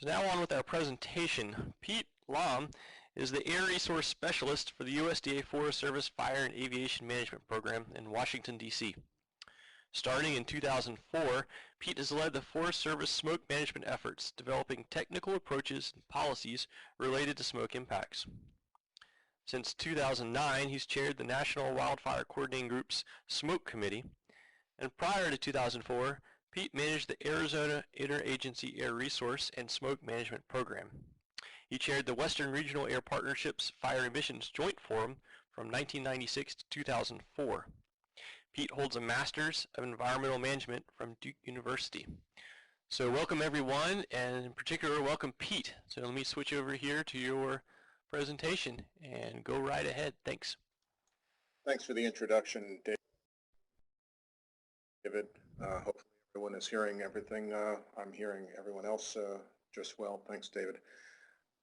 So now on with our presentation. Pete Lahm is the Air Resource Specialist for the USDA Forest Service Fire and Aviation Management Program in Washington, D.C. Starting in 2004, Pete has led the Forest Service smoke management efforts, developing technical approaches and policies related to smoke impacts. Since 2009, he's chaired the National Wildfire Coordinating Group's Smoke Committee, and prior to 2004, Pete managed the Arizona Interagency Air Resource and Smoke Management Program. He chaired the Western Regional Air Partnership's Fire Emissions Joint Forum from 1996 to 2004. Pete holds a Master's of Environmental Management from Duke University. So welcome everyone, and in particular welcome Pete. So let me switch over here to your presentation and go right ahead. Thanks. Thanks for the introduction, David. Hopefully everyone is hearing everything. I'm hearing everyone else just well. Thanks, David.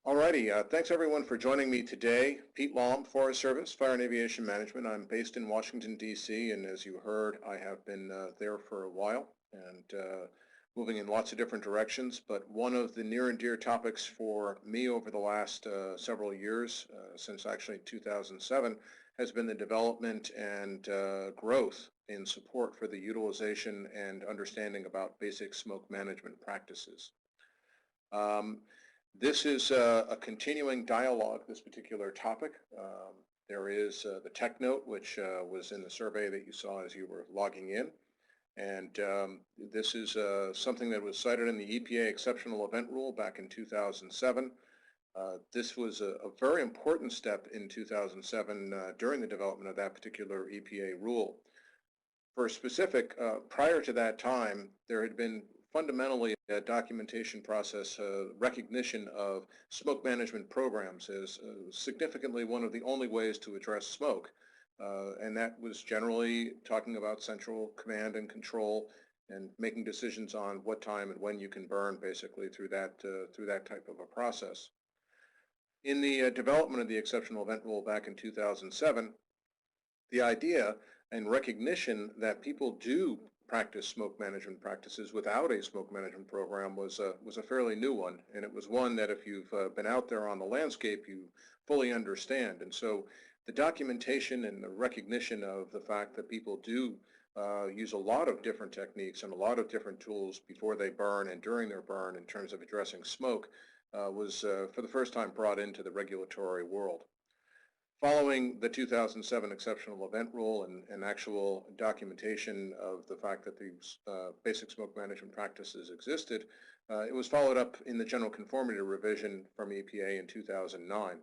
Alrighty, thanks everyone for joining me today. Pete Lahm, Forest Service, Fire and Aviation Management. I'm based in Washington, D.C., and as you heard, I have been there for a while and moving in lots of different directions. But one of the near and dear topics for me over the last several years, since actually 2007, has been the development and growth in support for the utilization and understanding about basic smoke management practices. This is a continuing dialogue, this particular topic. There is the tech note, which was in the survey that you saw as you were logging in. And this is something that was cited in the EPA Exceptional Event Rule back in 2007. This was a very important step in 2007 during the development of that particular EPA rule. For specific, prior to that time, there had been fundamentally a documentation process, recognition of smoke management programs as significantly one of the only ways to address smoke. And that was generally talking about central command and control and making decisions on what time and when you can burn, basically through that type of a process. In the development of the Exceptional Event Rule back in 2007, the idea and recognition that people do practice smoke management practices without a smoke management program was a fairly new one, and it was one that if you've been out there on the landscape, you fully understand. And so the documentation and the recognition of the fact that people do use a lot of different techniques and a lot of different tools before they burn and during their burn in terms of addressing smoke was for the first time brought into the regulatory world. Following the 2007 Exceptional Event Rule and actual documentation of the fact that these basic smoke management practices existed, it was followed up in the General Conformity Revision from EPA in 2009.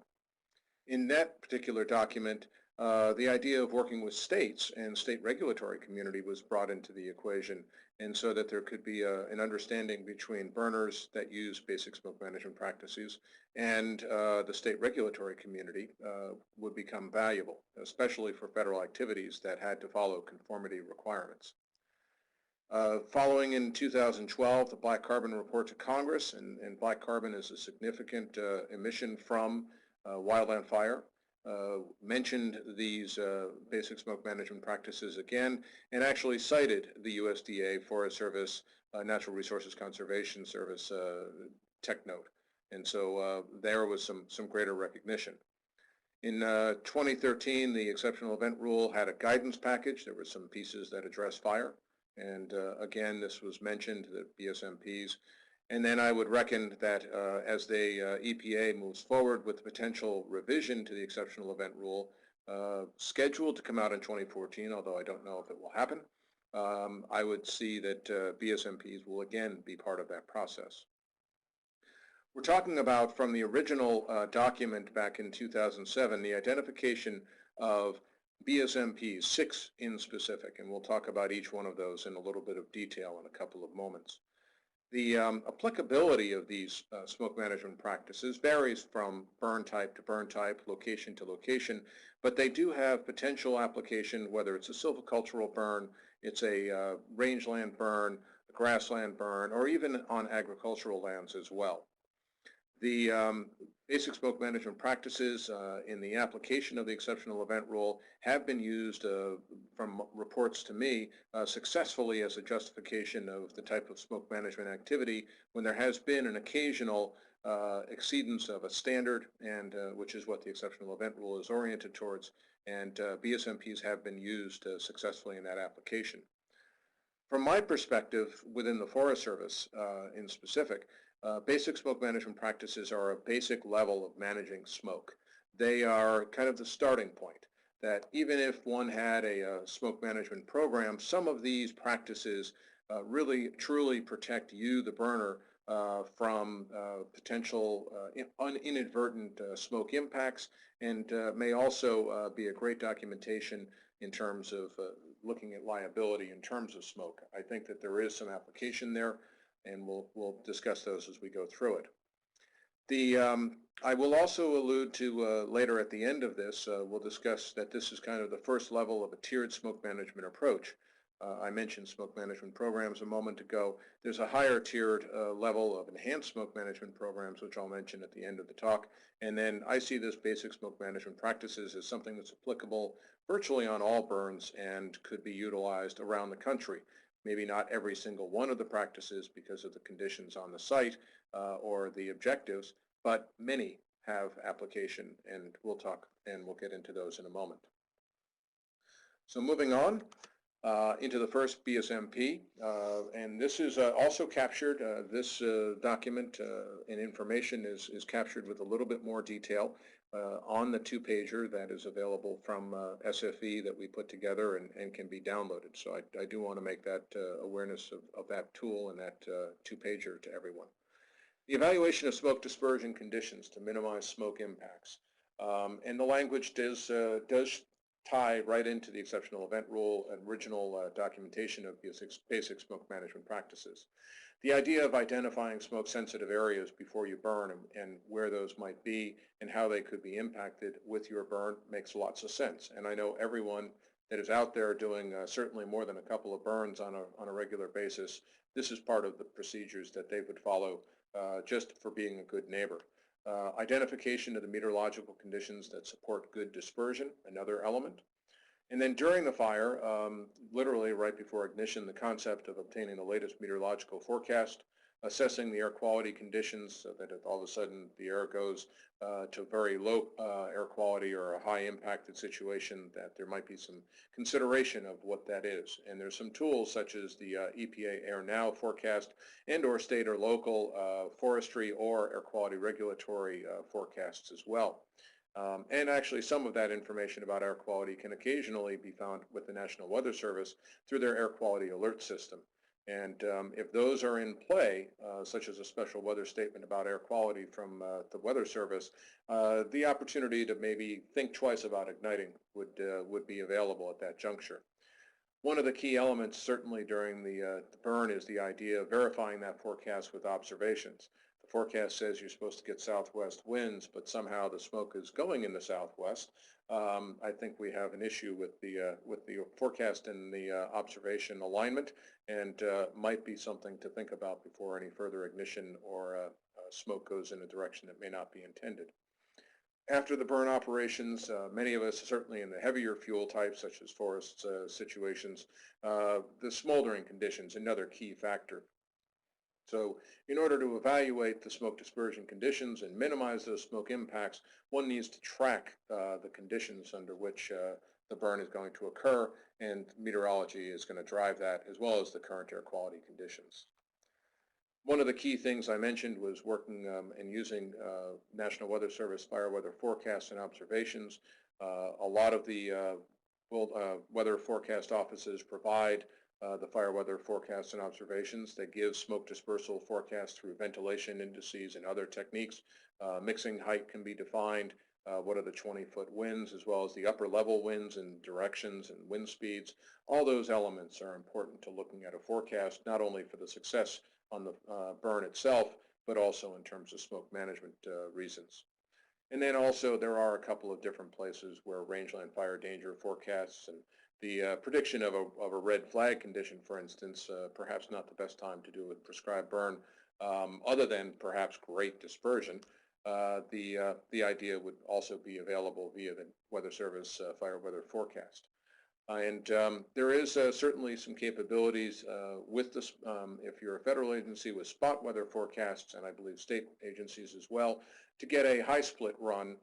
In that particular document, the idea of working with states and state regulatory community was brought into the equation, and so that there could be an understanding between burners that use basic smoke management practices and the state regulatory community would become valuable, especially for federal activities that had to follow conformity requirements. Following in 2012, the Black Carbon Report to Congress, and black carbon is a significant emission from wildland fire, mentioned these basic smoke management practices again and actually cited the USDA Forest Service Natural Resources Conservation Service tech note. And so there was some greater recognition. In 2013, the Exceptional Event Rule had a guidance package. There were some pieces that addressed fire. And again, this was mentioned, the BSMPs. And then I would reckon that as the EPA moves forward with the potential revision to the Exceptional Event Rule, scheduled to come out in 2014, although I don't know if it will happen, I would see that BSMPs will again be part of that process. We're talking about, from the original document back in 2007, the identification of BSMPs, 6 in specific, and we'll talk about each one of those in a little bit of detail in a couple of moments. The applicability of these smoke management practices varies from burn type to burn type, location to location, but they do have potential application, whether it's a silvicultural burn, it's a rangeland burn, a grassland burn, or even on agricultural lands as well. The basic smoke management practices in the application of the exceptional event rule have been used from reports to me successfully as a justification of the type of smoke management activity when there has been an occasional exceedance of a standard, and which is what the exceptional event rule is oriented towards, and BSMPs have been used successfully in that application. From my perspective within the Forest Service in specific, basic smoke management practices are a basic level of managing smoke. They are kind of the starting point, that even if one had a smoke management program, some of these practices really truly protect you, the burner, from potential inadvertent smoke impacts, and may also be a great documentation in terms of looking at liability in terms of smoke. I think that there is some application there, and we'll discuss those as we go through it. I will also allude to later at the end of this, we'll discuss that this is kind of the first level of a tiered smoke management approach. I mentioned smoke management programs a moment ago. There's a higher tiered level of enhanced smoke management programs, which I'll mention at the end of the talk. And then I see this basic smoke management practices as something that's applicable virtually on all burns and could be utilized around the country. Maybe not every single one of the practices because of the conditions on the site or the objectives, but many have application, and we'll talk and we'll get into those in a moment. So moving on into the first BSMP, and this is also captured, this document and information is captured with a little bit more detail on the two-pager that is available from SFE that we put together and can be downloaded. So I do want to make that awareness of that tool and that two-pager to everyone. The evaluation of smoke dispersion conditions to minimize smoke impacts. And the language does tie right into the exceptional event rule and original documentation of basic smoke management practices. The idea of identifying smoke-sensitive areas before you burn and where those might be and how they could be impacted with your burn makes lots of sense. And I know everyone that is out there doing certainly more than a couple of burns on a regular basis, this is part of the procedures that they would follow just for being a good neighbor. Identification of the meteorological conditions that support good dispersion, another element. And then during the fire, literally right before ignition, the concept of obtaining the latest meteorological forecast, assessing the air quality conditions so that if all of a sudden the air goes to very low air quality or a high impacted situation, that there might be some consideration of what that is. And there's some tools such as the EPA Air Now forecast and or state or local forestry or air quality regulatory forecasts as well. And actually some of that information about air quality can occasionally be found with the National Weather Service through their air quality alert system. And if those are in play, such as a special weather statement about air quality from the Weather Service, the opportunity to maybe think twice about igniting would be available at that juncture. One of the key elements certainly during the burn is the idea of verifying that forecast with observations. The forecast says you're supposed to get southwest winds, but somehow the smoke is going in the southwest. I think we have an issue with the forecast and the observation alignment, and might be something to think about before any further ignition or smoke goes in a direction that may not be intended. After the burn operations, many of us, certainly in the heavier fuel types such as forest situations, the smoldering conditions, another key factor. So in order to evaluate the smoke dispersion conditions and minimize those smoke impacts, one needs to track the conditions under which the burn is going to occur, and meteorology is going to drive that as well as the current air quality conditions. One of the key things I mentioned was working and using National Weather Service fire weather forecasts and observations. A lot of the weather forecast offices provide the fire weather forecasts and observations. They give smoke dispersal forecasts through ventilation indices and other techniques. Mixing height can be defined. What are the 20-foot winds, as well as the upper level winds and directions and wind speeds. All those elements are important to looking at a forecast, not only for the success on the burn itself, but also in terms of smoke management reasons. And then also there are a couple of different places where rangeland fire danger forecasts and the prediction of a red flag condition, for instance, perhaps not the best time to do a prescribed burn, other than perhaps great dispersion, the idea would also be available via the Weather Service fire weather forecast. And there is certainly some capabilities with this, if you're a federal agency, with spot weather forecasts, and I believe state agencies as well, to get a high split run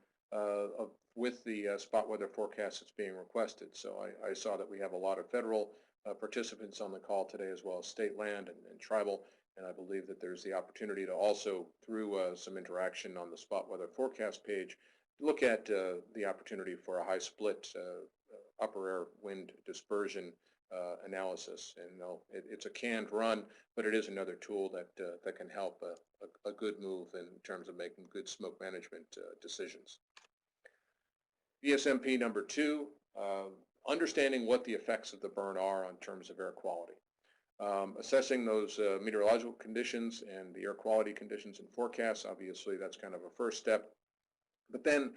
with the spot weather forecast that's being requested. So I saw that we have a lot of federal participants on the call today, as well as state land and tribal, and I believe that there's the opportunity to also, through some interaction on the spot weather forecast page, look at the opportunity for a high split upper air wind dispersion analysis. And it's a canned run, but it is another tool that can help a good move in terms of making good smoke management decisions. BSMP number 2, understanding what the effects of the burn are on terms of air quality. Assessing those meteorological conditions and the air quality conditions and forecasts, obviously that's kind of a first step. But then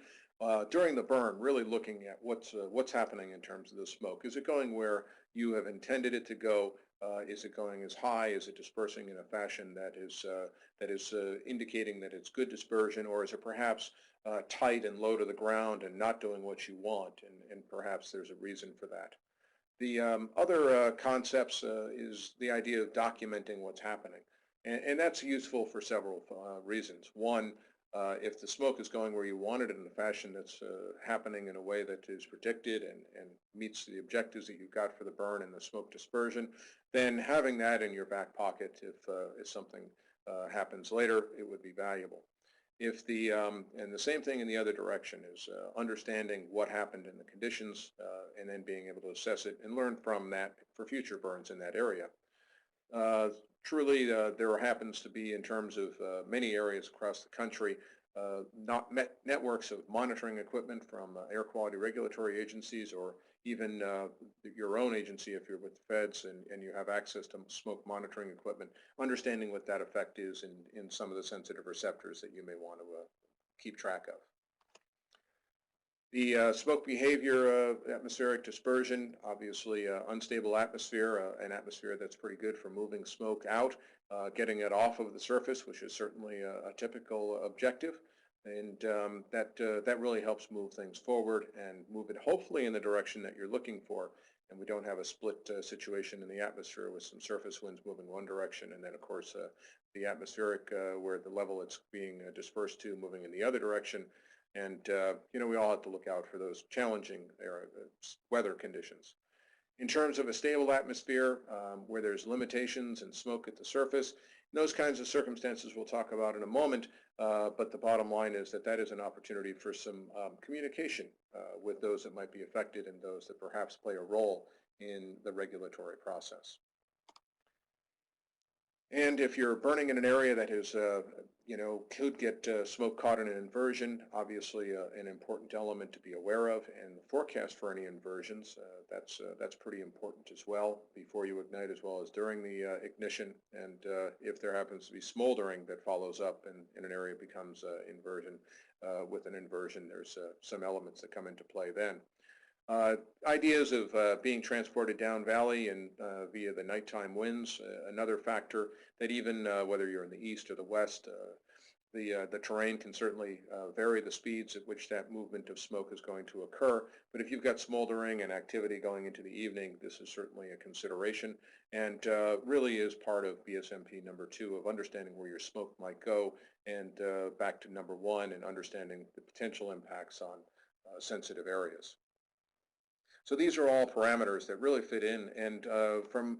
during the burn, really looking at what's happening in terms of the smoke. Is it going where you have intended it to go? Is it going as high? Is it dispersing in a fashion that is indicating that it's good dispersion, or is it perhaps tight and low to the ground and not doing what you want? And perhaps there's a reason for that. The other concepts is the idea of documenting what's happening, and that's useful for several reasons. One, if the smoke is going where you want it in a fashion that's happening in a way that is predicted and meets the objectives that you've got for the burn and the smoke dispersion, then having that in your back pocket if something happens later, it would be valuable. If and the same thing in the other direction is understanding what happened in the conditions and then being able to assess it and learn from that for future burns in that area. Truly, there happens to be, in terms of many areas across the country, networks of monitoring equipment from air quality regulatory agencies, or even your own agency if you're with the feds and you have access to smoke monitoring equipment, understanding what that effect is in some of the sensitive receptors that you may want to keep track of. The smoke behavior, atmospheric dispersion, obviously unstable atmosphere, an atmosphere that's pretty good for moving smoke out, getting it off of the surface, which is certainly a typical objective, and that really helps move things forward and move it hopefully in the direction that you're looking for, and we don't have a split situation in the atmosphere with some surface winds moving one direction and then of course the atmospheric where the level it's being dispersed to moving in the other direction. And we all have to look out for those challenging weather conditions. In terms of a stable atmosphere where there's limitations and smoke at the surface, those kinds of circumstances we'll talk about in a moment, but the bottom line is that is an opportunity for some communication with those that might be affected and those that perhaps play a role in the regulatory process. And if you're burning in an area that is, could get smoke caught in an inversion, obviously an important element to be aware of, and the forecast for any inversions, that's pretty important as well, before you ignite as well as during the ignition. And if there happens to be smoldering that follows up and in an area becomes inversion, with an inversion, there's some elements that come into play then. Ideas of being transported down valley and via the nighttime winds, another factor that even whether you're in the east or the west, the terrain can certainly vary the speeds at which that movement of smoke is going to occur. But if you've got smoldering and activity going into the evening, this is certainly a consideration, and really is part of BSMP number 2 of understanding where your smoke might go, and back to number 1 and understanding the potential impacts on sensitive areas. So these are all parameters that really fit in, and from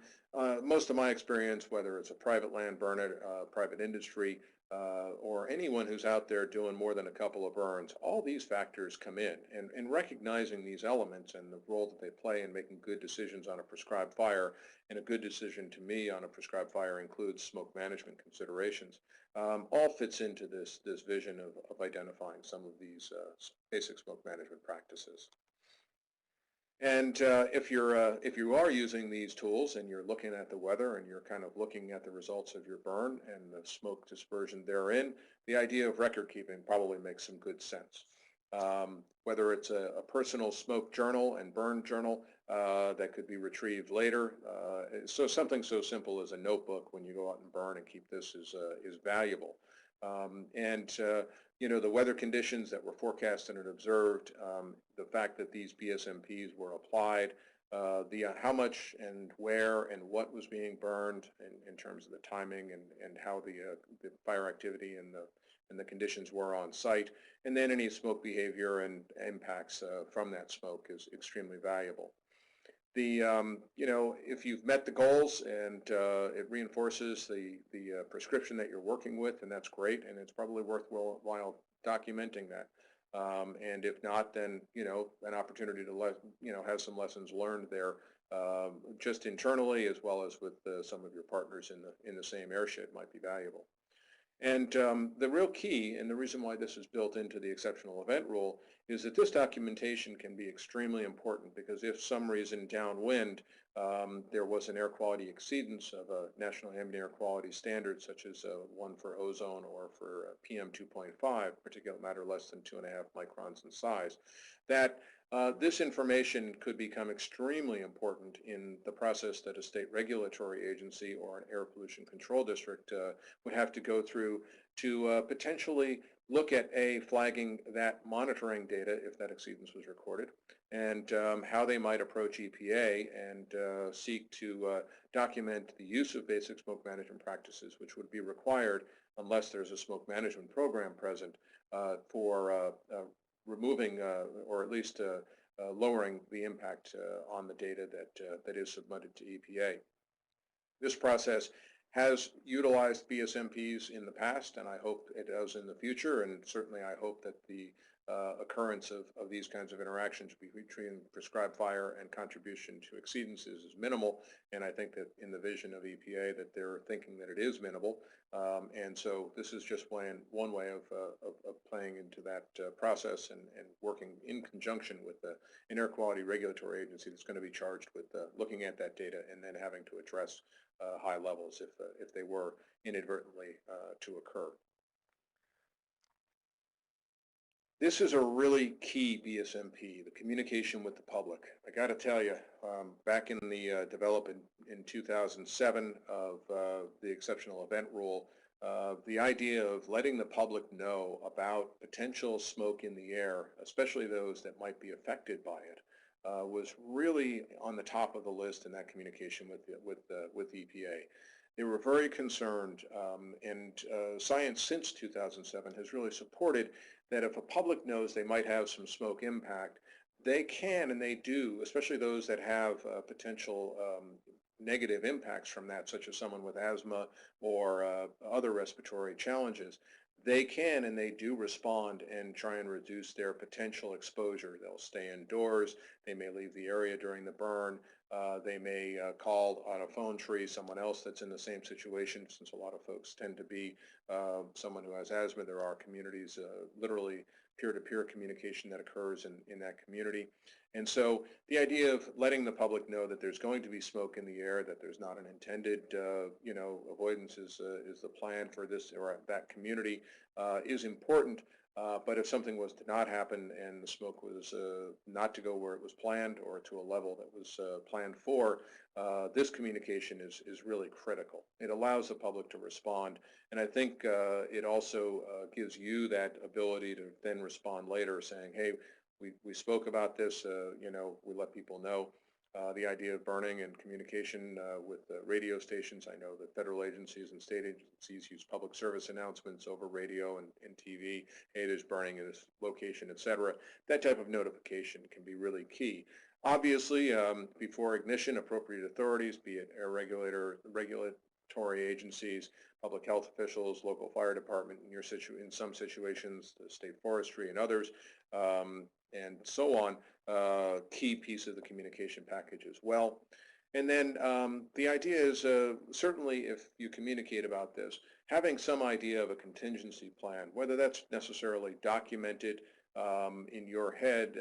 most of my experience, whether it's a private land burner, private industry, or anyone who's out there doing more than a couple of burns, all these factors come in, and recognizing these elements and the role that they play in making good decisions on a prescribed fire, and a good decision to me on a prescribed fire includes smoke management considerations, all fits into this vision of identifying some of these basic smoke management practices. And if you are using these tools and you're looking at the weather and you're kind of looking at the results of your burn and the smoke dispersion therein, the idea of record keeping probably makes some good sense. Whether it's a personal smoke journal and burn journal, that could be retrieved later. So something so simple as a notebook when you go out and burn and keep this is valuable. You know, the weather conditions that were forecasted and observed, the fact that these BSMPs were applied, how much and where and what was being burned in terms of the timing and how the fire activity and the conditions were on site, and then any smoke behavior and impacts from that smoke is extremely valuable. You know, if you've met the goals and it reinforces the prescription that you're working with, and that's great, and it's probably worthwhile documenting that. And if not, then, you know, an opportunity to have some lessons learned there, just internally as well as with some of your partners in the same airshed might be valuable. And the real key, and the reason why this is built into the exceptional event rule, is that this documentation can be extremely important, because if some reason downwind there was an air quality exceedance of a national ambient air quality standard, such as one for ozone or for PM 2.5, particulate matter less than 2.5 microns in size, that this information could become extremely important in the process that a state regulatory agency or an air pollution control district would have to go through to potentially look at flagging that monitoring data if that exceedance was recorded, and how they might approach EPA and seek to document the use of basic smoke management practices, which would be required unless there's a smoke management program present for removing or at least lowering the impact on the data that is submitted to EPA. This process has utilized BSMPs in the past, and I hope it does in the future, and certainly I hope that the occurrence of these kinds of interactions between prescribed fire and contribution to exceedances is minimal, and I think that in the vision of EPA that they're thinking that it is minimal, and so this is just one way of playing into that process and working in conjunction with an air quality regulatory agency that's going to be charged with looking at that data and then having to address high levels if they were inadvertently to occur. This is a really key BSMP, the communication with the public. I got to tell you, back in the development in 2007 of the exceptional event rule, the idea of letting the public know about potential smoke in the air, especially those that might be affected by it, was really on the top of the list in that communication with EPA. They were very concerned, and science since 2007 has really supported that if a public knows they might have some smoke impact, they can and they do, especially those that have potential negative impacts from that, such as someone with asthma or other respiratory challenges, they can and they do respond and try and reduce their potential exposure. They'll stay indoors, they may leave the area during the burn, they may call on a phone tree someone else that's in the same situation, since a lot of folks tend to be someone who has asthma. There are communities, literally peer-to-peer communication that occurs in that community. And so the idea of letting the public know that there's going to be smoke in the air, that there's not an intended, avoidance is the plan for this or that community is important. But if something was to not happen and the smoke was not to go where it was planned or to a level that was planned for, this communication is really critical. It allows the public to respond, and I think it also gives you that ability to then respond later saying, hey, we spoke about this, we let people know. The idea of burning and communication with radio stations. I know that federal agencies and state agencies use public service announcements over radio and TV. Hey, there's burning in this location, etc. That type of notification can be really key. Obviously, before ignition, appropriate authorities, be it air regulatory agencies, public health officials, local fire department, in some situations, the state forestry and others, and so on, key piece of the communication package as well. And then the idea is certainly if you communicate about this, having some idea of a contingency plan, whether that's necessarily documented in your head,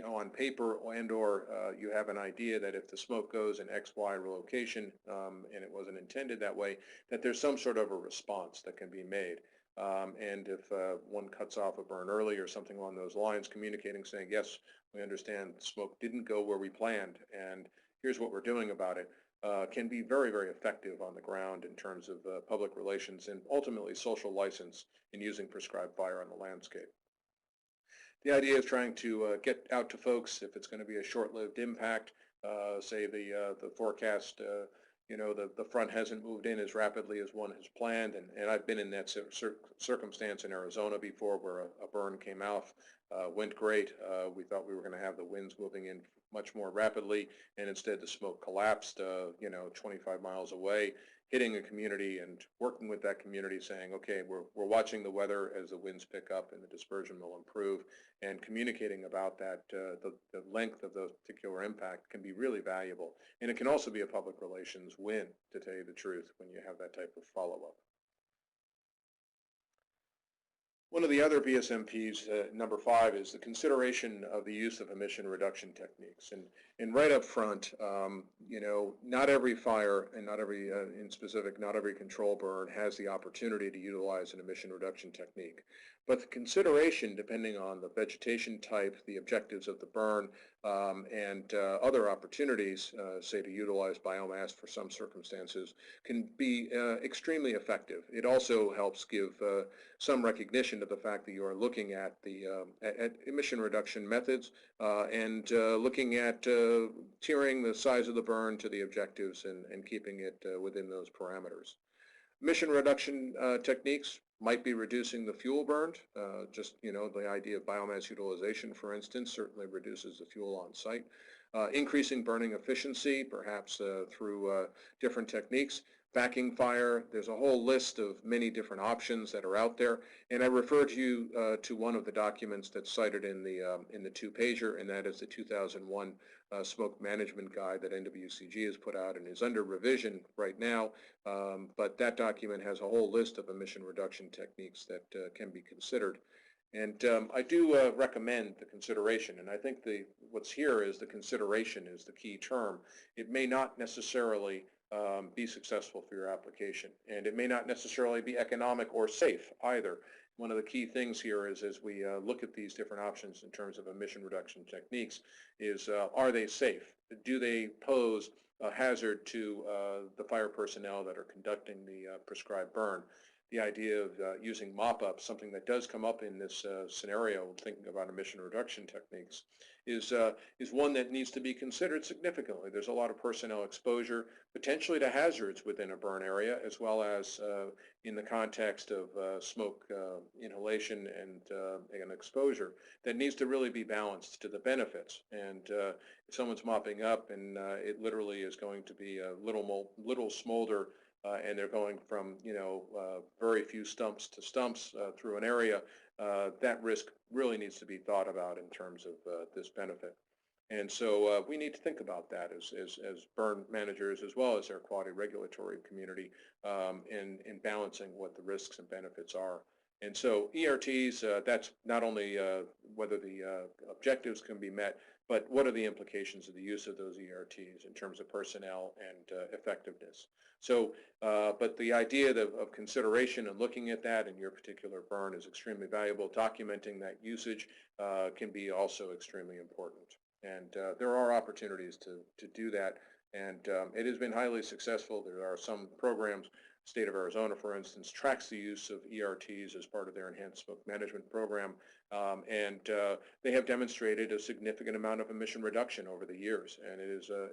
on paper, and or you have an idea that if the smoke goes in X, Y location and it wasn't intended that way, that there's some sort of a response that can be made. And if one cuts off a burn early or something along those lines, communicating, saying, yes, we understand smoke didn't go where we planned, and here's what we're doing about it, can be very, very effective on the ground in terms of public relations and ultimately social license in using prescribed fire on the landscape. The idea is trying to get out to folks if it's going to be a short-lived impact, say the forecast, the front hasn't moved in as rapidly as one has planned, and I've been in that circumstance in Arizona before where a burn came out, went great. We thought we were going to have the winds moving in much more rapidly, and instead the smoke collapsed, 25 miles away, hitting a community and working with that community saying, okay, we're watching the weather as the winds pick up and the dispersion will improve, and communicating about that, the length of the particular impact can be really valuable. And it can also be a public relations win, to tell you the truth, when you have that type of follow-up. One of the other BSMPs, number 5, is the consideration of the use of emission reduction techniques. And right up front, not every fire and not every, in specific, not every control burn has the opportunity to utilize an emission reduction technique. But the consideration, depending on the vegetation type, the objectives of the burn, and other opportunities, say to utilize biomass for some circumstances, can be extremely effective. It also helps give some recognition to the fact that you are looking at the at emission reduction methods and looking at tiering the size of the burn to the objectives and keeping it within those parameters. Emission reduction techniques might be reducing the fuel burned. The idea of biomass utilization, for instance, certainly reduces the fuel on site. Increasing burning efficiency, perhaps through different techniques. Backing fire, there's a whole list of many different options that are out there, and I referred you to one of the documents that's cited in the 2-pager, and that is the 2001 Smoke Management Guide that NWCG has put out and is under revision right now, but that document has a whole list of emission reduction techniques that can be considered. And I do recommend the consideration, and I think what's here is the consideration is the key term. It may not necessarily be successful for your application, and it may not necessarily be economic or safe either. One of the key things here is as we look at these different options in terms of emission reduction techniques is are they safe? Do they pose a hazard to the fire personnel that are conducting the prescribed burn? The idea of using mop-up, something that does come up in this scenario, thinking about emission reduction techniques, is one that needs to be considered significantly. There's a lot of personnel exposure, potentially to hazards within a burn area, as well as in the context of smoke inhalation and exposure, that needs to really be balanced to the benefits. And if someone's mopping up and it literally is going to be a little smolder, and they're going from very few stumps to stumps through an area, that risk really needs to be thought about in terms of this benefit. And so we need to think about that as burn managers as well as their quality regulatory community in balancing what the risks and benefits are. And so ERTs, that's not only whether the objectives can be met, but what are the implications of the use of those ERTs in terms of personnel and effectiveness. So, but the idea of consideration and looking at that in your particular burn is extremely valuable. Documenting that usage can be also extremely important. And there are opportunities to do that, and it has been highly successful. There are some programs. State of Arizona, for instance, tracks the use of ERTs as part of their enhanced smoke management program, and they have demonstrated a significant amount of emission reduction over the years, and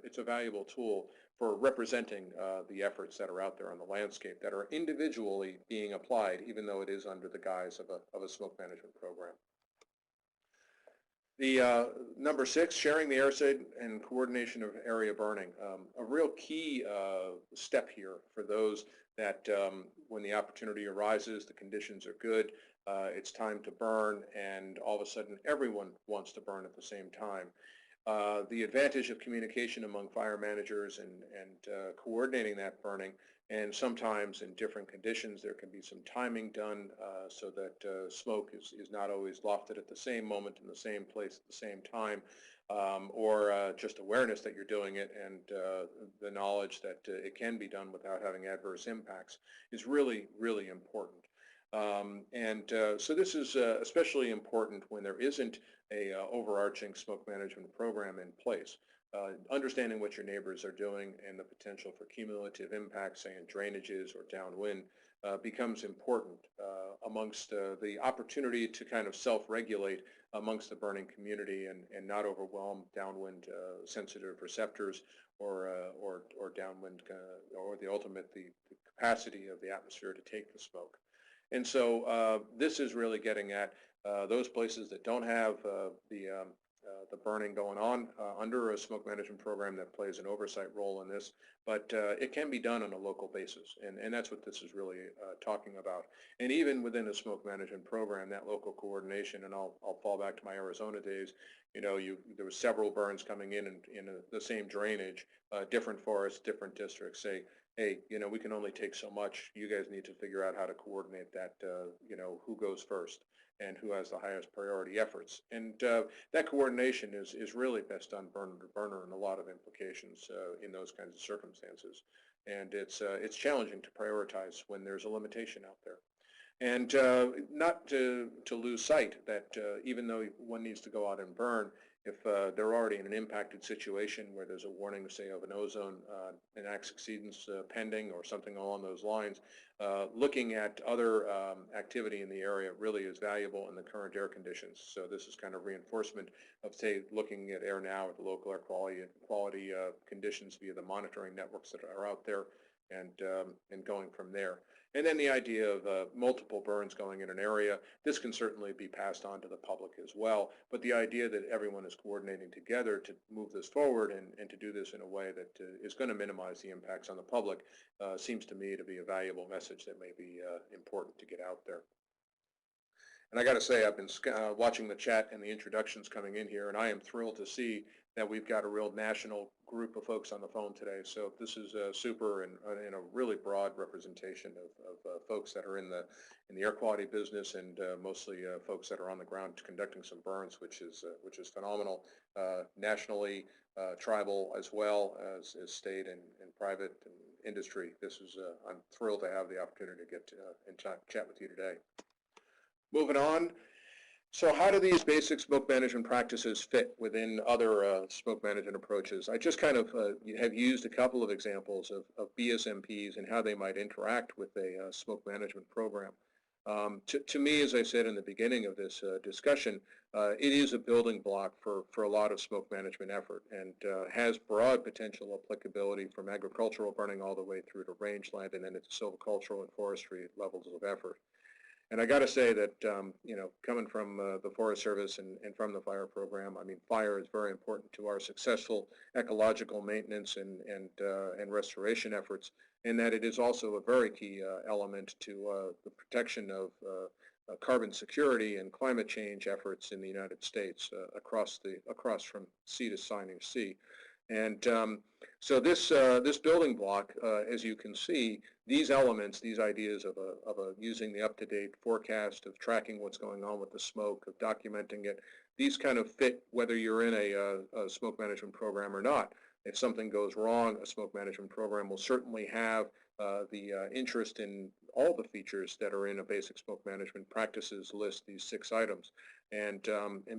it's a valuable tool for representing the efforts that are out there on the landscape that are individually being applied, even though it is under the guise of a smoke management program. The number 6, sharing the Airside and coordination of area burning. A real key step here for those that when the opportunity arises, the conditions are good, it's time to burn, and all of a sudden everyone wants to burn at the same time. The advantage of communication among fire managers and coordinating that burning, and sometimes in different conditions there can be some timing done so that smoke is not always lofted at the same moment in the same place at the same time, or just awareness that you're doing it and the knowledge that it can be done without having adverse impacts is really, really important. So this is especially important when there isn't a overarching smoke management program in place. Understanding what your neighbors are doing and the potential for cumulative impacts, say in drainages or downwind, becomes important amongst the opportunity to kind of self-regulate amongst the burning community and not overwhelm downwind sensitive receptors or downwind or the capacity of the atmosphere to take the smoke. And so this is really getting at those places that don't have the burning going on under a smoke management program that plays an oversight role in this, but it can be done on a local basis, and that's what this is really talking about. And even within a smoke management program, that local coordination, and I'll fall back to my Arizona days, you know, there were several burns coming in the same drainage, different forests, different districts, say, hey, you know, we can only take so much. You guys need to figure out how to coordinate that, you know, who goes first and who has the highest priority efforts. And that coordination is really best done burner to burner and a lot of implications in those kinds of circumstances. And it's challenging to prioritize when there's a limitation out there. And not to lose sight that even though one needs to go out and burn, if they're already in an impacted situation where there's a warning, say, of an ozone NACS exceedance pending or something along those lines, looking at other activity in the area really is valuable in the current air conditions. So this is kind of reinforcement of, say, looking at air now at the local air quality conditions via the monitoring networks that are out there and going from there. And then the idea of multiple burns going in an area, this can certainly be passed on to the public as well, but the idea that everyone is coordinating together to move this forward and to do this in a way that is going to minimize the impacts on the public seems to me to be a valuable message that may be important to get out there. And I got to say, I've been watching the chat and the introductions coming in here, and I am thrilled to see that we've got a real national group of folks on the phone today. So this is super and a really broad representation of folks that are in the air quality business and mostly folks that are on the ground conducting some burns, which is phenomenal. Nationally, tribal as well as state and private and industry. This is I'm thrilled to have the opportunity to get and chat with you today. Moving on. So how do these basic smoke management practices fit within other smoke management approaches? I just kind of have used a couple of examples of BSMPs and how they might interact with a smoke management program. To me, as I said in the beginning of this discussion, it is a building block for a lot of smoke management effort and has broad potential applicability from agricultural burning all the way through to rangeland and then into silvicultural and forestry levels of effort. And I got to say that, you know, coming from the Forest Service and from the fire program, I mean, fire is very important to our successful ecological maintenance and restoration efforts, and that it is also a very key element to the protection of carbon security and climate change efforts in the United States across from sea to shining sea. And so this building block, as you can see, these elements, these ideas of using the up-to-date forecast, of tracking what's going on with the smoke, of documenting it, these kind of fit whether you're in a smoke management program or not. If something goes wrong, a smoke management program will certainly have the interest in all the features that are in a basic smoke management practices list, these 6 items, and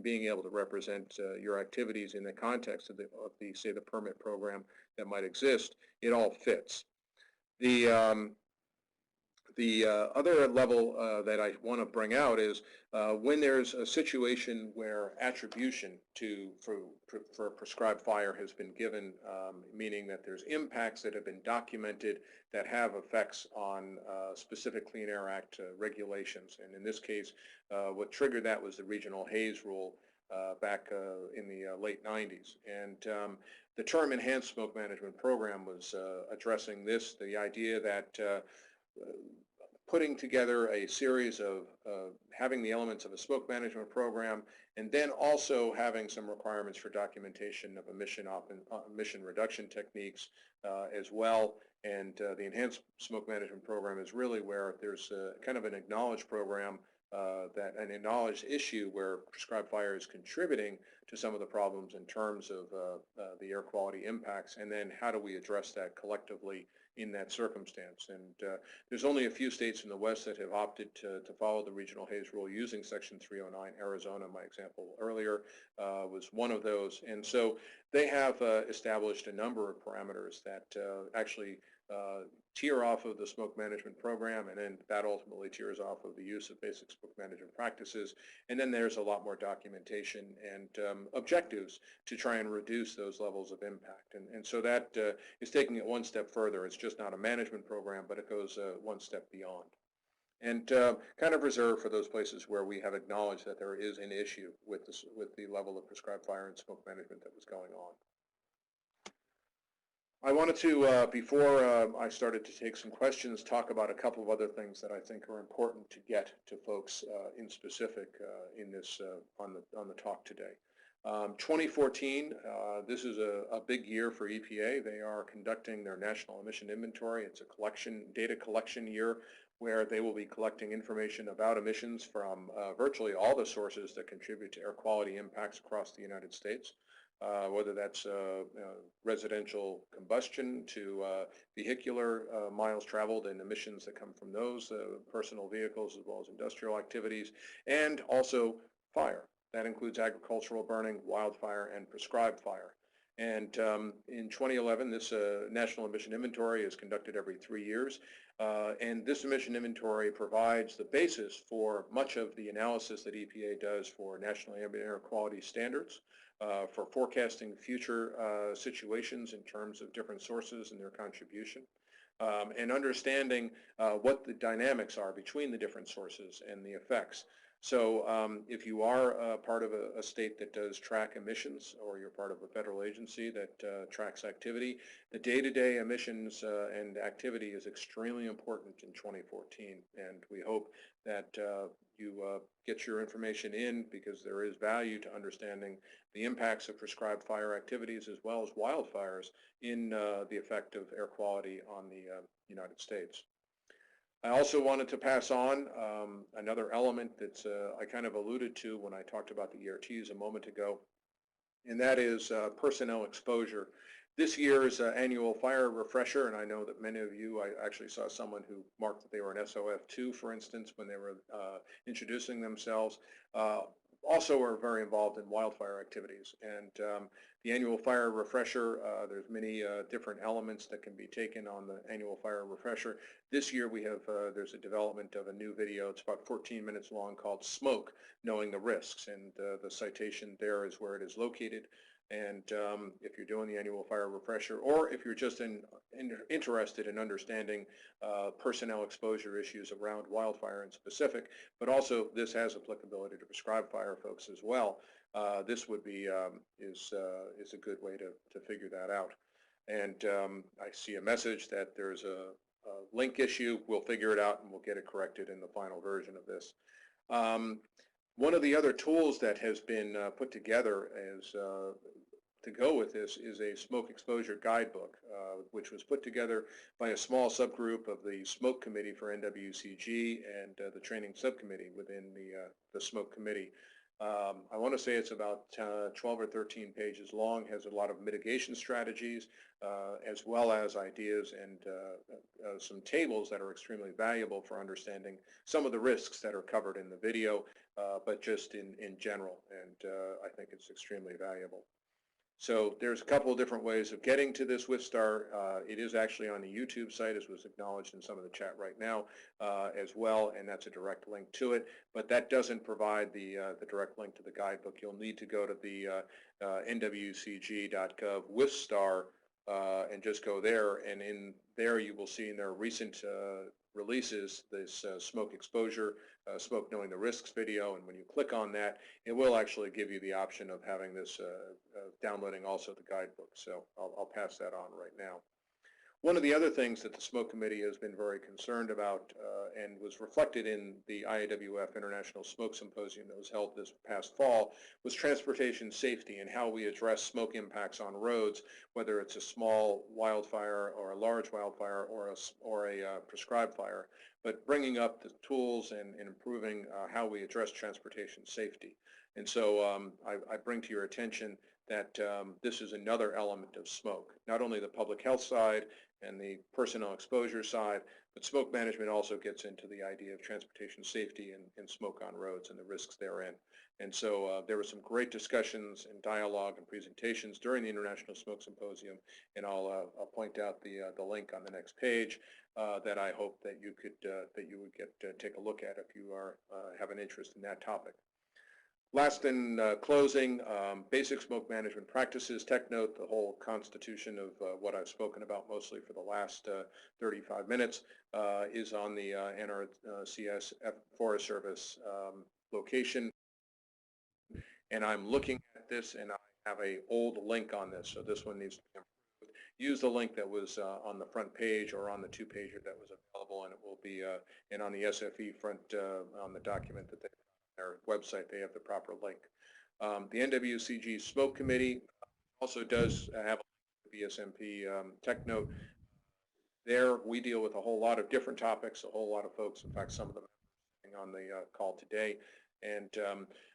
being able to represent your activities in the context of the say the permit program that might exist, it all fits. The other level that I want to bring out is when there's a situation where attribution for a prescribed fire has been given, meaning that there's impacts that have been documented that have effects on specific Clean Air Act regulations. And in this case, what triggered that was the regional haze rule back in the late 90s. And the term Enhanced Smoke Management Program was addressing this, the idea that putting together a series of having the elements of a smoke management program and then also having some requirements for documentation of emission reduction techniques as well. And the Enhanced Smoke Management Program is really where there's kind of an acknowledged program, an acknowledged issue where prescribed fire is contributing to some of the problems in terms of the air quality impacts, and then how do we address that collectively in that circumstance. And there's only a few states in the West that have opted to follow the regional haze rule using Section 309. Arizona, my example earlier, was one of those. And so they have established a number of parameters that actually tier off of the smoke management program, and then that ultimately tiers off of the use of basic smoke management practices. And then there's a lot more documentation and objectives to try and reduce those levels of impact. And so that is taking it one step further. It's just not a management program, but it goes one step beyond. And kind of reserved for those places where we have acknowledged that there is an issue with the level of prescribed fire and smoke management that was going on. I wanted to, before I started to take some questions, talk about a couple of other things that I think are important to get to folks in specific in this on the talk today. 2014, this is a big year for EPA. They are conducting their National Emission Inventory. It's a data collection year where they will be collecting information about emissions from virtually all the sources that contribute to air quality impacts across the United States. Whether that's residential combustion to vehicular miles traveled and emissions that come from those, personal vehicles as well as industrial activities, and also fire. That includes agricultural burning, wildfire, and prescribed fire. And in 2011, this National Emission Inventory is conducted every 3 years. And this emission inventory provides the basis for much of the analysis that EPA does for national ambient air quality standards, for forecasting future situations in terms of different sources and their contribution, and understanding what the dynamics are between the different sources and the effects. So if you are part of a state that does track emissions, or you're part of a federal agency that tracks activity, the day-to-day emissions and activity is extremely important in 2014, and we hope that you get your information in, because there is value to understanding the impacts of prescribed fire activities as well as wildfires in the effect of air quality on the United States. I also wanted to pass on another element that I kind of alluded to when I talked about the ERTs a moment ago, and that is personnel exposure. This year's annual fire refresher, and I know that many of you, I actually saw someone who marked that they were an SOF2, for instance, when they were introducing themselves, also are very involved in wildfire activities. And the annual fire refresher, there's many different elements that can be taken on the annual fire refresher. This year we have, there's a development of a new video. It's about 14 minutes long, called Smoke, Knowing the Risks. And the citation there is where it is located. And if you're doing the annual fire refresher, or if you're just interested in understanding personnel exposure issues around wildfire in specific, but also this has applicability to prescribed fire folks as well, this would be is a good way to figure that out. And I see a message that there's a link issue. We'll figure it out and we'll get it corrected in the final version of this. One of the other tools that has been put together as to go with this is a smoke exposure guidebook, which was put together by a small subgroup of the Smoke Committee for NWCG and the training subcommittee within the Smoke Committee. I want to say it's about 12 or 13 pages long, has a lot of mitigation strategies, as well as ideas and some tables that are extremely valuable for understanding some of the risks that are covered in the video, but just in general, and I think it's extremely valuable. So there's a couple of different ways of getting to this WIFSTAR. It is actually on the YouTube site, as was acknowledged in some of the chat right now, as well, and that's a direct link to it. But that doesn't provide the direct link to the guidebook. You'll need to go to the nwcg.gov WIFSTAR and just go there, and in there you will see in their recent releases this smoke exposure, smoke knowing the risks video, and when you click on that, it will actually give you the option of having this downloading also the guidebook. So I'll pass that on right now. One of the other things that the Smoke Committee has been very concerned about and was reflected in the IAWF International Smoke Symposium that was held this past fall was transportation safety and how we address smoke impacts on roads, whether it's a small wildfire or a large wildfire or a prescribed fire. but bringing up the tools and improving how we address transportation safety. And so I bring to your attention that this is another element of smoke, not only the public health side and the personnel exposure side, but smoke management also gets into the idea of transportation safety and smoke on roads and the risks therein. And so there were some great discussions and dialogue and presentations during the International Smoke Symposium, and I'll point out the link on the next page that I hope that you could take a look at if you have an interest in that topic. Last in closing, basic smoke management practices, tech note, the whole constitution of what I've spoken about mostly for the last 35 minutes is on the NRCS Forest Service location. And I'm looking at this and I have an old link on this, so this one needs to be improved. Use the link that was on the front page or on the two-pager that was available, and it will be, and on the SFE front on the document that they their website, they have the proper link. The NWCG Smoke Committee also does have a BSMP tech note. There we deal with a whole lot of different topics, a whole lot of folks, in fact some of them are on the call today. And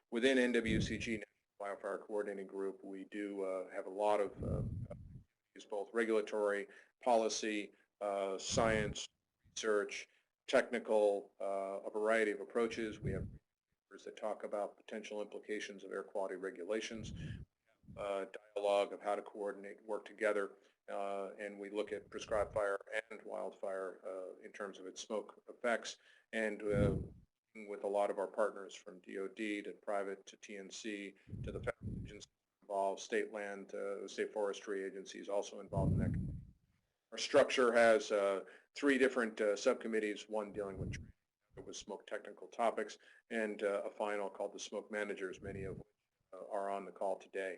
within NWCG, Wildfire Coordinating Group, we do have a lot of both regulatory, policy, science, research, technical, a variety of approaches. We have that talk about potential implications of air quality regulations, dialogue of how to coordinate, work together, and we look at prescribed fire and wildfire in terms of its smoke effects, and with a lot of our partners from DOD to private to TNC to the federal agencies involved, state land, state forestry agencies also involved in that. Our structure has 3 different subcommittees, one dealing with smoke technical topics, and a final called the Smoke Managers, many of which are on the call today.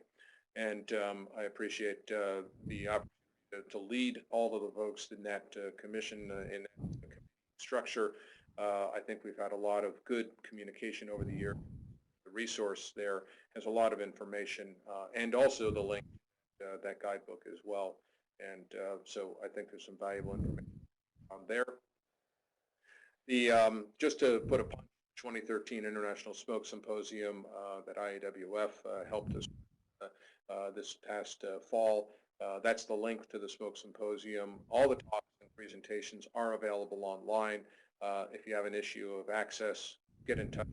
And I appreciate the opportunity to lead all of the folks in that commission in that structure. I think we've had a lot of good communication over the year. The resource there has a lot of information and also the link that guidebook as well. And so I think there's some valuable information on there. Just to put a punch, 2013 International Smoke Symposium that IAWF helped us this past fall. That's the link to the Smoke Symposium. All the talks and presentations are available online. If you have an issue of access, get in touch.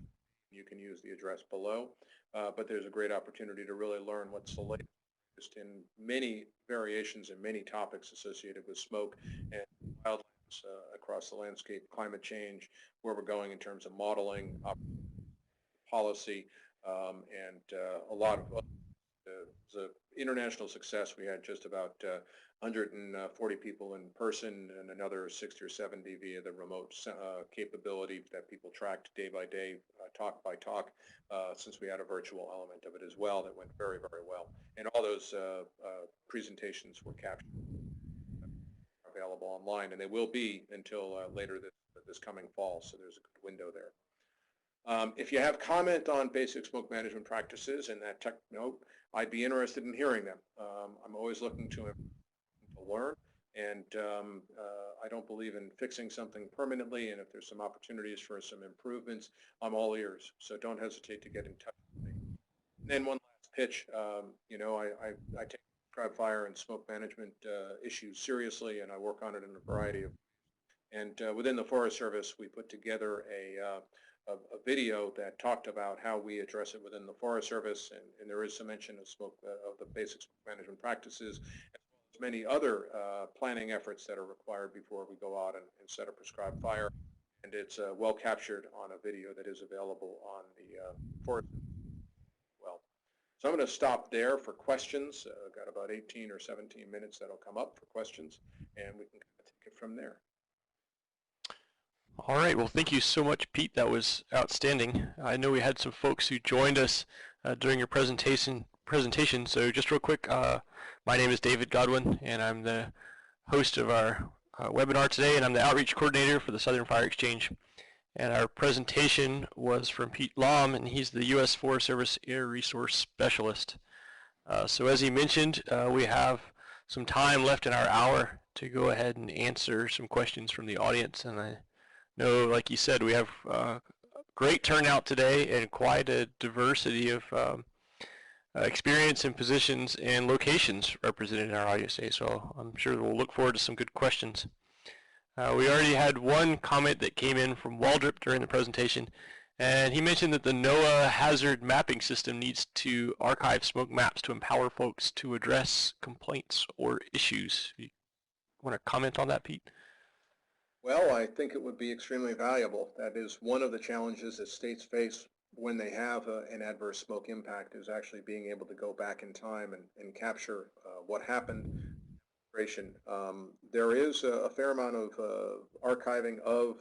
You can use the address below. But there's a great opportunity to really learn what's the latest in many variations and many topics associated with smoke and wildlands across the landscape, climate change, where we're going in terms of modeling, policy, and a lot of the international success. We had just about 140 people in person and another 60 or 70 via the remote capability that people tracked day by day, talk by talk, since we had a virtual element of it as well that went very, very well. And all those presentations were captured, available online, and they will be until later this coming fall, so there's a good window there. If you have comment on basic smoke management practices and that tech note, I'd be interested in hearing them. I'm always looking to learn, and I don't believe in fixing something permanently, and if there's some opportunities for some improvements, I'm all ears, so don't hesitate to get in touch with me. And then one last pitch, you know, I take prescribed fire and smoke management issues seriously, and I work on it in a variety of, and within the Forest Service we put together a video that talked about how we address it within the Forest Service, and there is some mention of the basic smoke management practices, as well as many other planning efforts that are required before we go out and set a prescribed fire, and it's well captured on a video that is available on the Forest Service. So I'm going to stop there for questions. Got about 18 or 17 minutes that'll come up for questions, and we can kind of take it from there. All right, well, thank you so much, Pete. That was outstanding. I know we had some folks who joined us during your presentation. So just real quick, my name is David Godwin, and I'm the host of our webinar today, and I'm the outreach coordinator for the Southern Fire Exchange. And our presentation was from Pete Lahm, and he's the U.S. Forest Service Air Resource Specialist. So as he mentioned, we have some time left in our hour to go ahead and answer some questions from the audience, and I No, like you said, we have great turnout today and quite a diversity of experience and positions and locations represented in our audience today, so I'm sure we'll look forward to some good questions. We already had one comment that came in from Waldrop during the presentation, and he mentioned that the NOAA hazard mapping system needs to archive smoke maps to empower folks to address complaints or issues. You want to comment on that, Pete? Well, I think it would be extremely valuable. That is one of the challenges that states face when they have an adverse smoke impact, is actually being able to go back in time and capture what happened. There is a fair amount of archiving of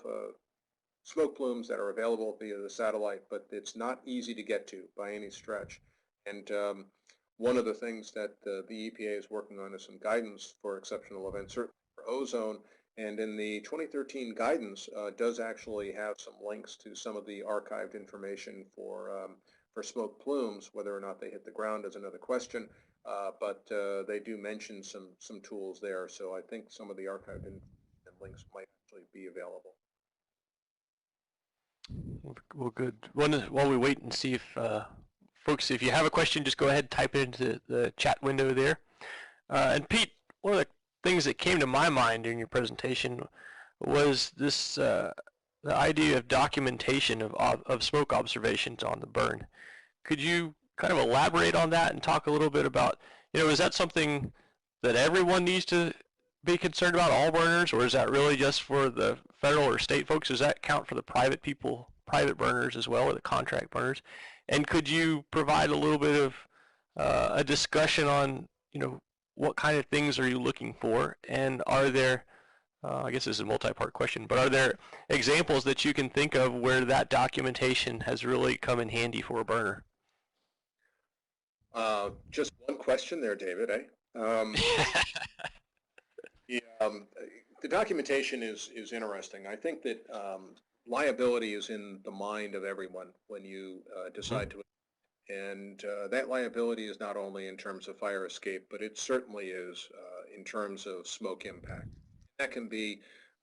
smoke plumes that are available via the satellite, but it's not easy to get to by any stretch. And one of the things that the EPA is working on is some guidance for exceptional events, certainly for ozone. And in the 2013 guidance does actually have some links to some of the archived information for smoke plumes. Whether or not they hit the ground is another question, but they do mention some tools there. So I think some of the archived links might actually be available. Well, good. While we wait and see if folks, if you have a question, just go ahead and type it into the chat window there. And Pete, one of the things that came to my mind during your presentation was this the idea of documentation of smoke observations on the burn. Could you kind of elaborate on that and talk a little bit about, is that something that everyone needs to be concerned about, all burners, or is that really just for the federal or state folks? Does that count for the private burners as well, or the contract burners? And could you provide a little bit of a discussion on, what kind of things are you looking for, and are there, I guess this is a multi-part question, but are there examples that you can think of where that documentation has really come in handy for a burner? Just one question there, David, the documentation is interesting. I think that liability is in the mind of everyone when you decide to. And that liability is not only in terms of fire escape, but it certainly is in terms of smoke impact. That can be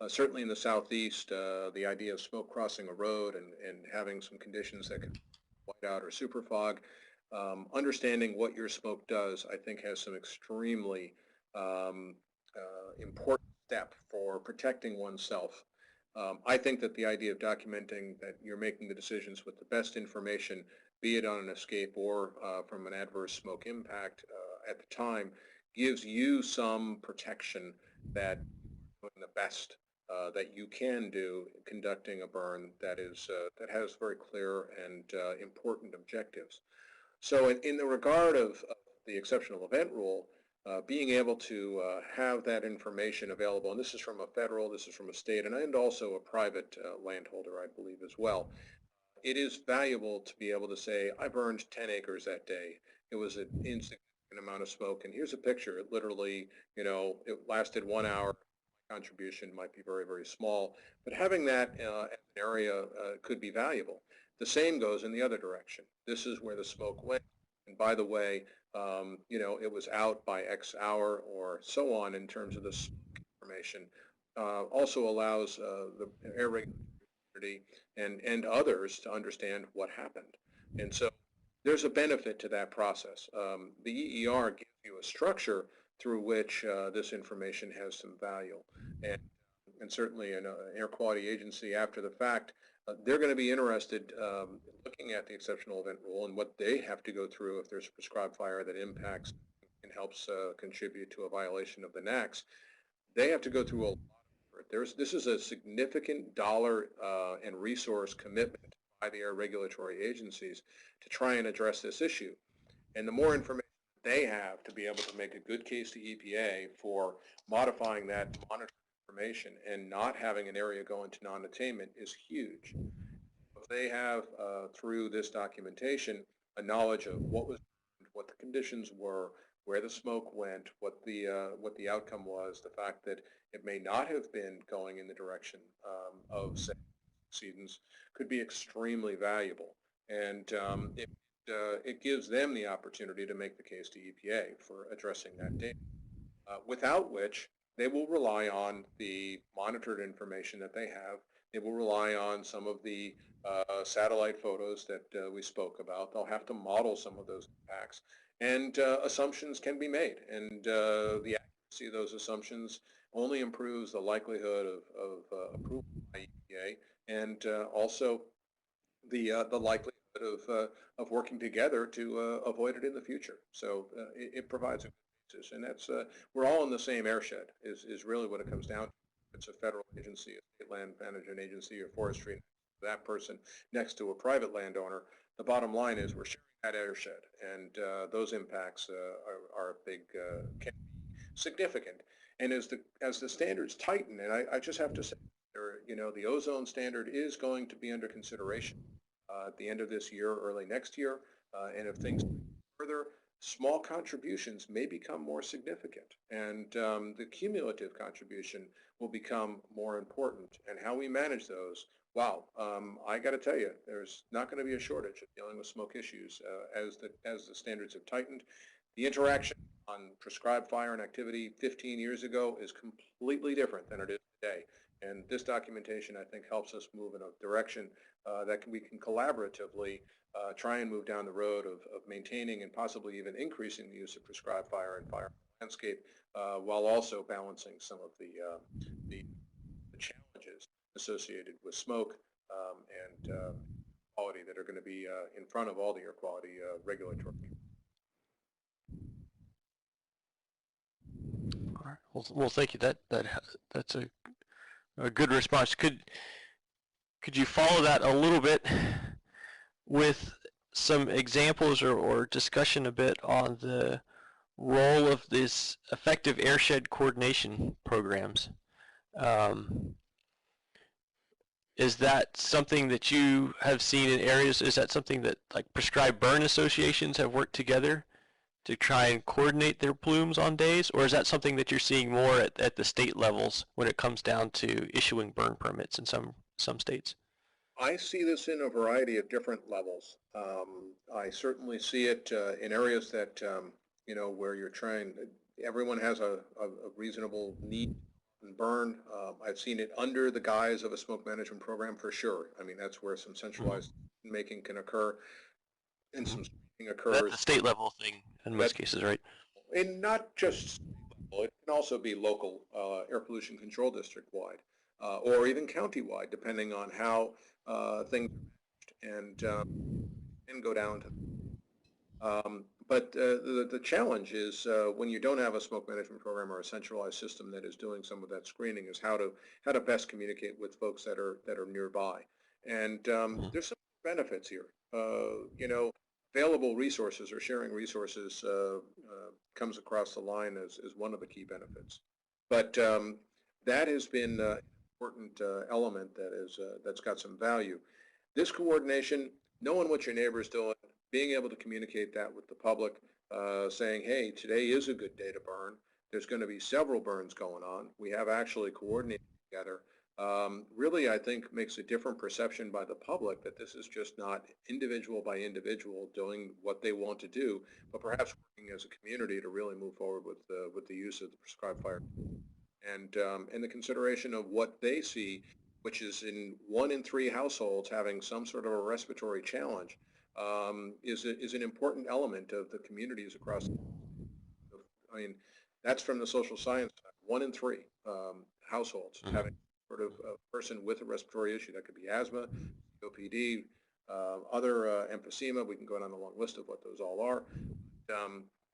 certainly in the southeast, the idea of smoke crossing a road and having some conditions that can be whiteout or super fog. Understanding what your smoke does, I think, has some extremely important step for protecting oneself. I think that the idea of documenting that you're making the decisions with the best information, be it on an escape or from an adverse smoke impact at the time, gives you some protection that you're doing the best that you can do conducting a burn that is that has very clear and important objectives. So in the regard of the exceptional event rule, being able to have that information available, and this is from a federal, this is from a state, and also a private landholder, I believe, as well. It is valuable to be able to say, I burned 10 acres that day. It was an insignificant amount of smoke, and here's a picture. It literally, it lasted 1 hour. My contribution might be very, very small, but having that as an area could be valuable. The same goes in the other direction. This is where the smoke went, and by the way, it was out by X hour or so on in terms of this information. Also allows the air regulatory and others to understand what happened. And so there's a benefit to that process. The EER gives you a structure through which this information has some value. And certainly an air quality agency after the fact, they're going to be interested looking at the exceptional event rule and what they have to go through if there's a prescribed fire that impacts and helps contribute to a violation of the NACS. They have to go through a lot of effort. This is a significant dollar and resource commitment by the air regulatory agencies to try and address this issue. And the more information they have to be able to make a good case to EPA for modifying that monitoring information and not having an area go into non-attainment is huge. If they have, through this documentation, a knowledge of what was, what the conditions were, where the smoke went, what the outcome was, the fact that it may not have been going in the direction of, say, exceedance, could be extremely valuable. And it gives them the opportunity to make the case to EPA for addressing that data, without which they will rely on the monitored information that they have. They will rely on some of the satellite photos that we spoke about. They'll have to model some of those impacts, and assumptions can be made, and the accuracy of those assumptions only improves the likelihood of approval by EPA, and also the likelihood of working together to avoid it in the future. So it provides a good basis, and that's we're all in the same airshed is really what it comes down to. It's a federal agency, a state land management agency, or forestry, that person next to a private landowner. The bottom line is we're sharing that airshed, and those impacts are big, can be significant. And as the standards tighten, and I just have to say, the ozone standard is going to be under consideration at the end of this year, early next year, and if things further, small contributions may become more significant, and the cumulative contribution will become more important, and how we manage those. Wow, I got to tell you, there's not going to be a shortage of dealing with smoke issues as the standards have tightened. The interaction on prescribed fire and activity 15 years ago is completely different than it is today. And this documentation, I think, helps us move in a direction that we can collaboratively try and move down the road of maintaining and possibly even increasing the use of prescribed fire and fire landscape while also balancing some of the challenges associated with smoke and quality that are going to be in front of all the air quality regulatory. All right. Well, thank you. That's a good response. Could you follow that a little bit with some examples or discussion a bit on the role of this effective airshed coordination programs? Is that something that you have seen in areas? Is that something that like prescribed burn associations have worked together to try and coordinate their plumes on days, or is that something that you're seeing more at the state levels when it comes down to issuing burn permits in some states? I see this in a variety of different levels. I certainly see it in areas that, where you're trying, everyone has a reasonable need and burn. I've seen it under the guise of a smoke management program for sure. I mean, that's where some centralized making can occur and some screening occurs. That's a state level thing in most cases, right? And not just state level, it can also be local air pollution control district wide or even county wide, depending on how things are managed, and go down to. But the challenge is when you don't have a smoke management program or a centralized system that is doing some of that screening is how to best communicate with folks that are nearby. And there's some benefits here. Available resources or sharing resources comes across the line as one of the key benefits. But that has been an important element that's got some value. This coordination, knowing what your neighbor is doing, being able to communicate that with the public, saying, hey, today is a good day to burn. There's going to be several burns going on. We have actually coordinated together. Really, I think, makes a different perception by the public that this is just not individual by individual doing what they want to do, but perhaps working as a community to really move forward with the use of the prescribed fire. And the consideration of what they see, which is in 1 in 3 households having some sort of a respiratory challenge, is an important element of the communities across. I mean, that's from the social science side. 1 in 3 households having sort of a person with a respiratory issue. That could be asthma, COPD, other emphysema. We can go down the long list of what those all are.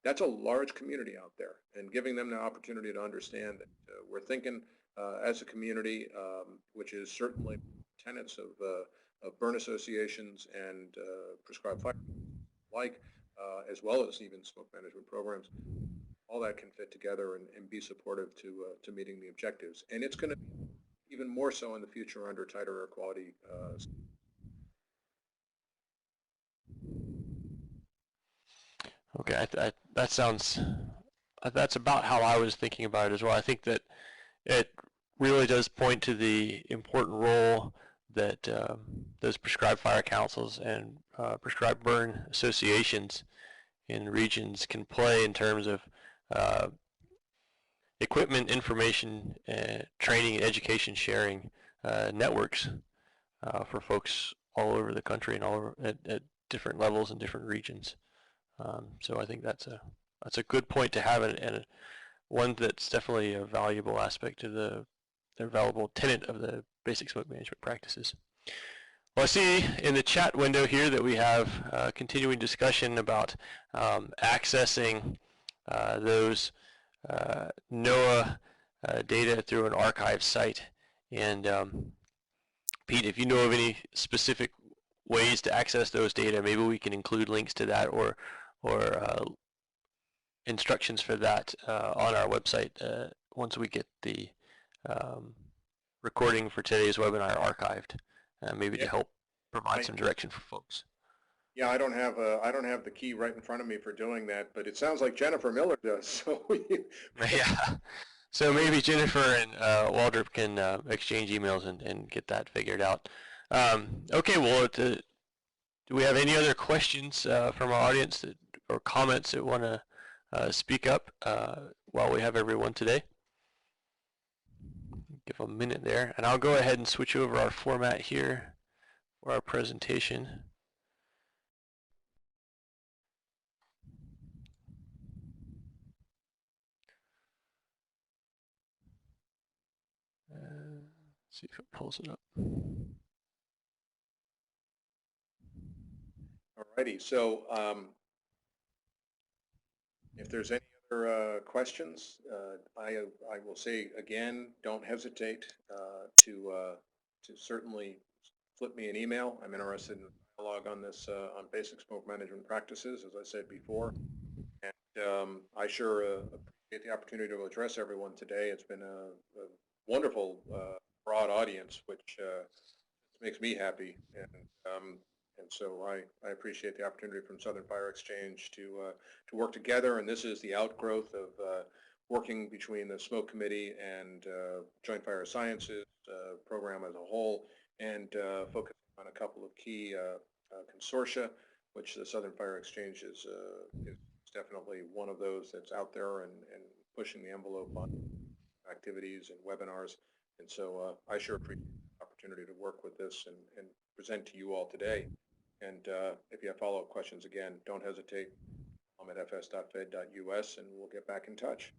That's a large community out there, and giving them the opportunity to understand that we're thinking as a community, which is certainly tenets of burn associations and prescribed fire, as well as even smoke management programs. All that can fit together and be supportive to meeting the objectives. And it's going to be even more so in the future under tighter air quality. Okay, that's about how I was thinking about it as well. I think that it really does point to the important role that those prescribed fire councils and prescribed burn associations in regions can play in terms of equipment, information, training, and education sharing networks for folks all over the country and all over at different levels and different regions. So I think that's a good point to have, and one that's definitely a valuable aspect of the valuable tenet of the basic smoke management practices. Well, I see in the chat window here that we have continuing discussion about accessing those NOAA data through an archive site. And Pete, if you know of any specific ways to access those data, maybe we can include links to that or instructions for that on our website once we get the recording for today's webinar archived, maybe to help provide some direction for folks. Yeah, I don't have the key right in front of me for doing that, but it sounds like Jennifer Miller does. So yeah, so maybe Jennifer and Waldrop can exchange emails and get that figured out. Okay, well, do we have any other questions from our audience or comments that want to speak up while we have everyone today? Give a minute there, and I'll go ahead and switch over our format here for our presentation. See if it pulls it up. Alrighty, so if there's any other questions, I will say again, don't hesitate to certainly flip me an email. I'm interested in dialogue on this on basic smoke management practices, as I said before, and I sure appreciate the opportunity to address everyone today. It's been a wonderful broad audience, which makes me happy, and so I appreciate the opportunity from Southern Fire Exchange to work together, and this is the outgrowth of working between the Smoke Committee and Joint Fire Sciences program as a whole, and focusing on a couple of key consortia, which the Southern Fire Exchange is definitely one of those that's out there and pushing the envelope on activities and webinars. And so I sure appreciate the opportunity to work with this and present to you all today. And if you have follow-up questions, again, don't hesitate. I'm at fs.fed.us, and we'll get back in touch.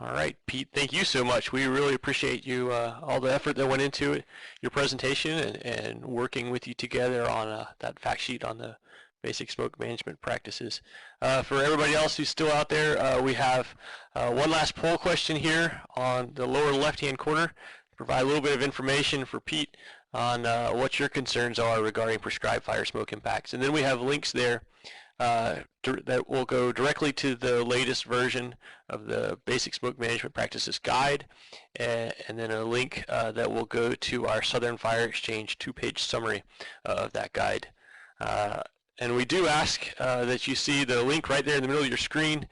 All right, Pete, thank you so much. We really appreciate you, all the effort that went into it, your presentation, and working with you together on that fact sheet on the basic smoke management practices. For everybody else who's still out there, we have one last poll question here on the lower left-hand corner to provide a little bit of information for Pete on what your concerns are regarding prescribed fire smoke impacts. And then we have links there that will go directly to the latest version of the Basic Smoke Management Practices Guide, and then a link that will go to our Southern Fire Exchange 2-page summary of that guide. And we do ask that you see the link right there in the middle of your screen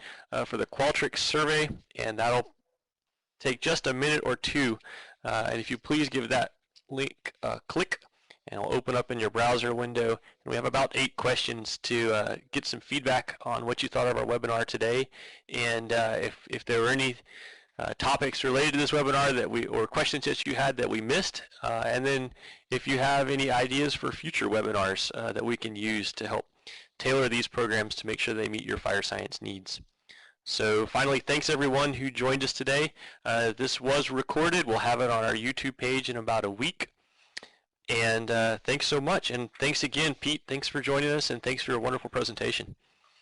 for the Qualtrics survey, and that'll take just a minute or two. And if you please give that link a click, and it'll open up in your browser window. And we have about 8 questions to get some feedback on what you thought of our webinar today, and if there were any topics related to this webinar or questions that you had that we missed, and then if you have any ideas for future webinars that we can use to help tailor these programs to make sure they meet your fire science needs. So finally, thanks everyone who joined us today. This was recorded. We'll have it on our YouTube page in about a week. And thanks so much. And thanks again, Pete. Thanks for joining us, and thanks for your wonderful presentation.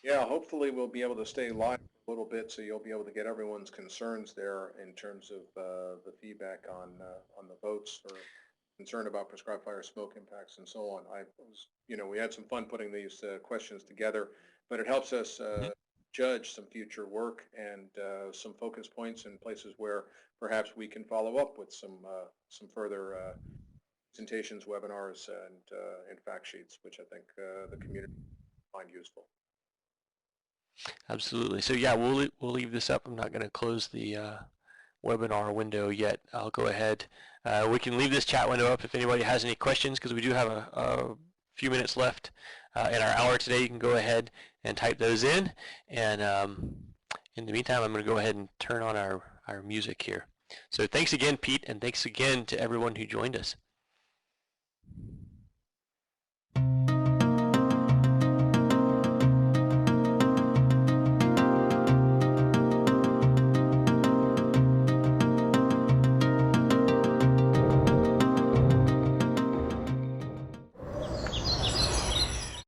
Yeah, hopefully we'll be able to stay live a little bit, so you'll be able to get everyone's concerns there in terms of the feedback on the votes or concern about prescribed fire smoke impacts and so on. We had some fun putting these questions together, but it helps us judge some future work and some focus points in places where perhaps we can follow up with some further presentations, webinars, and fact sheets, which I think the community will find useful. Absolutely. So yeah, we'll leave this up. I'm not going to close the webinar window yet. I'll go ahead. We can leave this chat window up if anybody has any questions, because we do have a few minutes left in our hour today. You can go ahead and type those in. And in the meantime, I'm going to go ahead and turn on our music here. So thanks again, Pete, and thanks again to everyone who joined us.